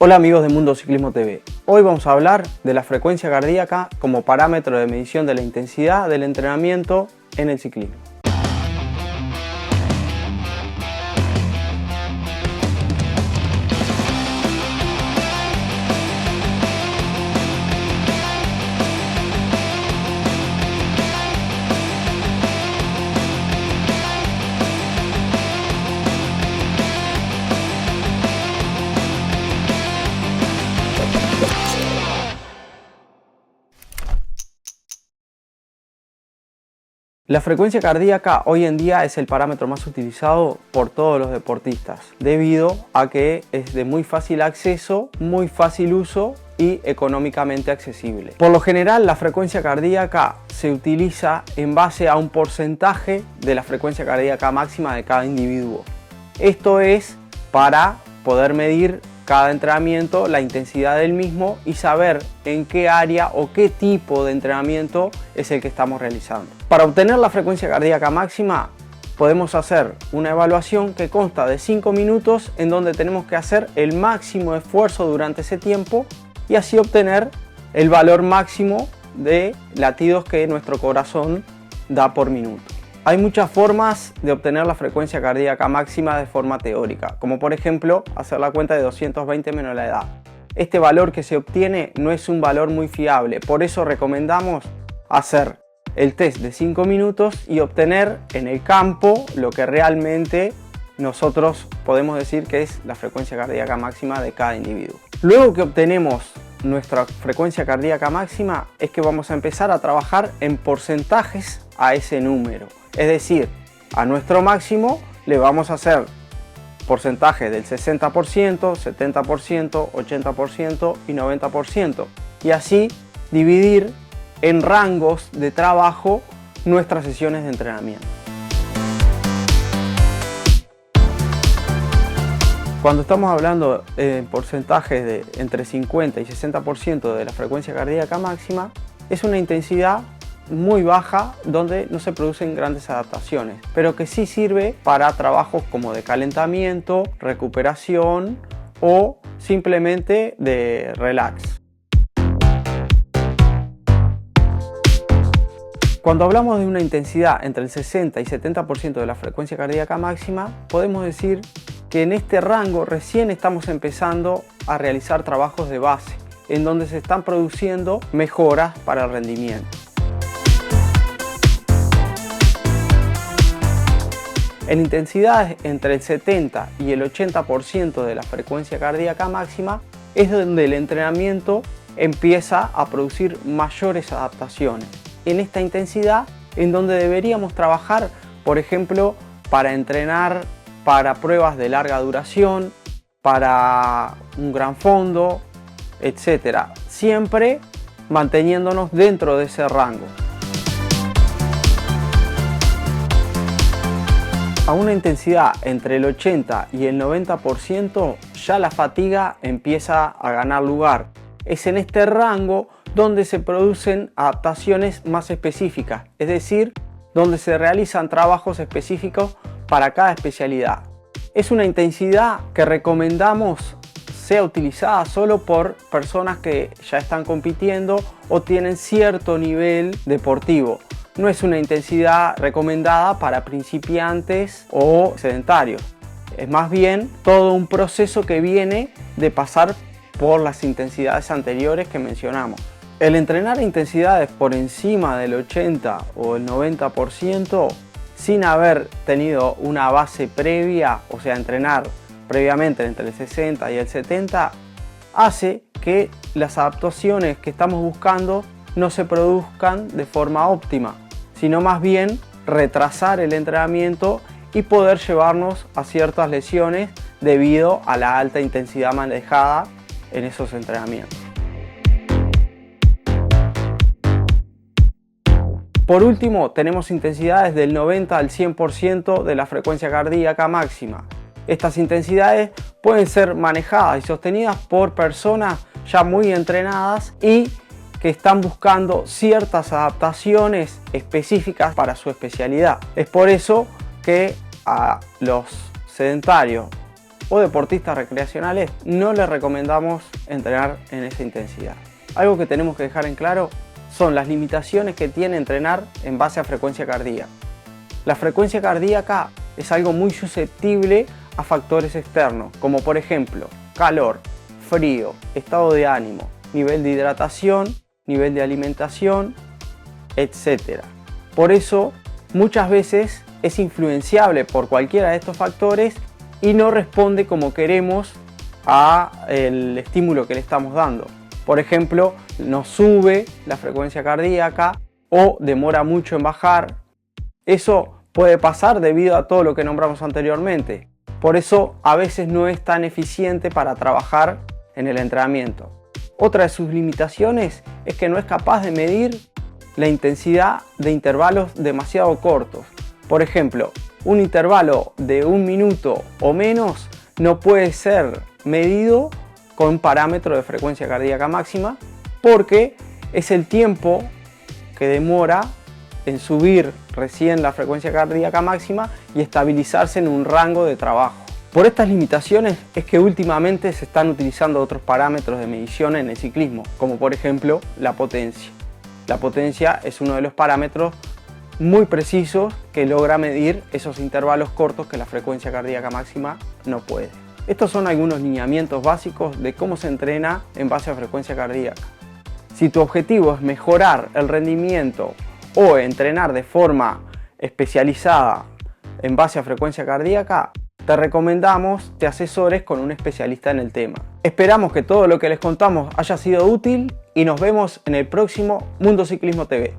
Hola amigos de Mundo Ciclismo TV, hoy vamos a hablar de la frecuencia cardíaca como parámetro de medición de la intensidad del entrenamiento en el ciclismo. La frecuencia cardíaca hoy en día es el parámetro más utilizado por todos los deportistas, debido a que es de muy fácil acceso, muy fácil uso y económicamente accesible. Por lo general, la frecuencia cardíaca se utiliza en base a un porcentaje de la frecuencia cardíaca máxima de cada individuo. Esto es para poder medir cada entrenamiento, la intensidad del mismo y saber en qué área o qué tipo de entrenamiento es el que estamos realizando. Para obtener la frecuencia cardíaca máxima podemos hacer una evaluación que consta de 5 minutos en donde tenemos que hacer el máximo esfuerzo durante ese tiempo y así obtener el valor máximo de latidos que nuestro corazón da por minuto. Hay muchas formas de obtener la frecuencia cardíaca máxima de forma teórica, como por ejemplo hacer la cuenta de 220 menos la edad. Este valor que se obtiene no es un valor muy fiable, por eso recomendamos hacer el test de 5 minutos y obtener en el campo lo que realmente nosotros podemos decir que es la frecuencia cardíaca máxima de cada individuo. Luego que obtenemos nuestra frecuencia cardíaca máxima es que vamos a empezar a trabajar en porcentajes a ese número. Es decir, a nuestro máximo le vamos a hacer porcentaje del 60%, 70%, 80% y 90%. Y así dividir en rangos de trabajo nuestras sesiones de entrenamiento. Cuando estamos hablando en porcentajes de entre 50 y 60% de la frecuencia cardíaca máxima, es una intensidad muy baja donde no se producen grandes adaptaciones, pero que sí sirve para trabajos como de calentamiento, recuperación o simplemente de relax. Cuando hablamos de una intensidad entre el 60 y 70% de la frecuencia cardíaca máxima, podemos decir que en este rango recién estamos empezando a realizar trabajos de base, en donde se están produciendo mejoras para el rendimiento. En intensidades entre el 70 y el 80% de la frecuencia cardíaca máxima es donde el entrenamiento empieza a producir mayores adaptaciones. En esta intensidad en donde deberíamos trabajar, por ejemplo, para entrenar para pruebas de larga duración, para un gran fondo, etc. Siempre manteniéndonos dentro de ese rango. A una intensidad entre el 80 y el 90% ya la fatiga empieza a ganar lugar. Es en este rango donde se producen adaptaciones más específicas, es decir, donde se realizan trabajos específicos para cada especialidad. Es una intensidad que recomendamos sea utilizada solo por personas que ya están compitiendo o tienen cierto nivel deportivo. No es una intensidad recomendada para principiantes o sedentarios. Es más bien todo un proceso que viene de pasar por las intensidades anteriores que mencionamos. El entrenar a intensidades por encima del 80 o el 90% sin haber tenido una base previa, o sea, entrenar previamente entre el 60 y el 70, hace que las adaptaciones que estamos buscando no se produzcan de forma óptima, sino más bien retrasar el entrenamiento y poder llevarnos a ciertas lesiones debido a la alta intensidad manejada en esos entrenamientos. Por último, tenemos intensidades del 90 al 100% de la frecuencia cardíaca máxima. Estas intensidades pueden ser manejadas y sostenidas por personas ya muy entrenadas y que están buscando ciertas adaptaciones específicas para su especialidad. Es por eso que a los sedentarios o deportistas recreacionales, no les recomendamos entrenar en esa intensidad. Algo que tenemos que dejar en claro son las limitaciones que tiene entrenar en base a frecuencia cardíaca. La frecuencia cardíaca es algo muy susceptible a factores externos, como por ejemplo calor, frío, estado de ánimo, nivel de hidratación, nivel de alimentación, etc. Por eso, muchas veces es influenciable por cualquiera de estos factores y no responde como queremos al estímulo que le estamos dando. Por ejemplo, nos sube la frecuencia cardíaca o demora mucho en bajar. Eso puede pasar debido a todo lo que nombramos anteriormente. Por eso a veces no es tan eficiente para trabajar en el entrenamiento. Otra de sus limitaciones es que no es capaz de medir la intensidad de intervalos demasiado cortos. Por ejemplo, un intervalo de 1 minuto o menos no puede ser medido con un parámetro de frecuencia cardíaca máxima porque es el tiempo que demora en subir recién la frecuencia cardíaca máxima y estabilizarse en un rango de trabajo. Por estas limitaciones es que últimamente se están utilizando otros parámetros de medición en el ciclismo, como por ejemplo la potencia. La potencia es uno de los parámetros muy precisos que logra medir esos intervalos cortos que la frecuencia cardíaca máxima no puede. Estos son algunos lineamientos básicos de cómo se entrena en base a frecuencia cardíaca. Si tu objetivo es mejorar el rendimiento o entrenar de forma especializada en base a frecuencia cardíaca, te recomendamos te asesores con un especialista en el tema. Esperamos que todo lo que les contamos haya sido útil y nos vemos en el próximo Mundo Ciclismo TV.